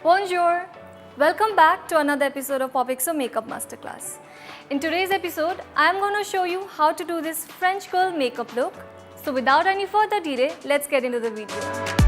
Bonjour! Welcome back to another episode of POPxo Makeup Masterclass. In today's episode, I am going to show you how to do this French girl makeup look. So without any further delay, let's get into the video.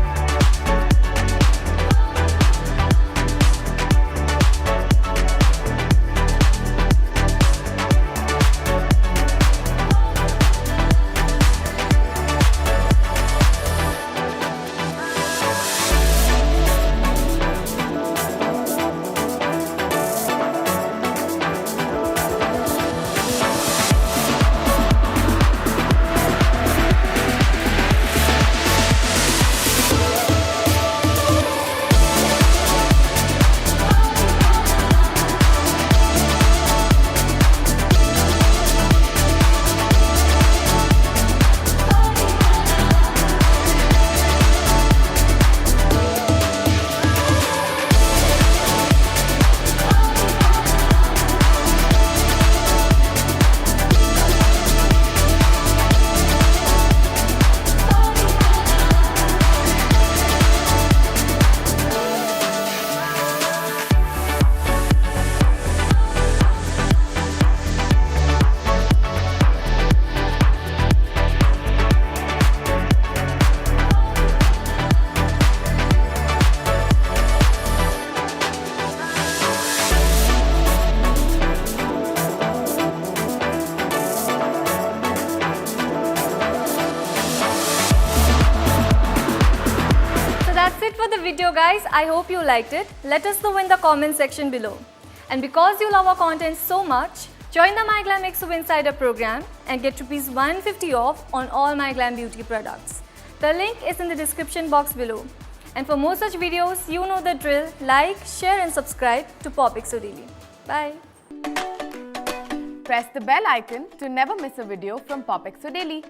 That's it for the video, guys. I hope you liked it. Let us know in the comment section below. And because you love our content so much, join the MyGlamm and POPxo Insider program and get ₹150 off on all MyGlamm beauty products. The link is in the description box below. And for more such videos, you know the drill. Like, share and subscribe to POPxo Daily. Bye. Press the bell icon to never miss a video from POPxo Daily.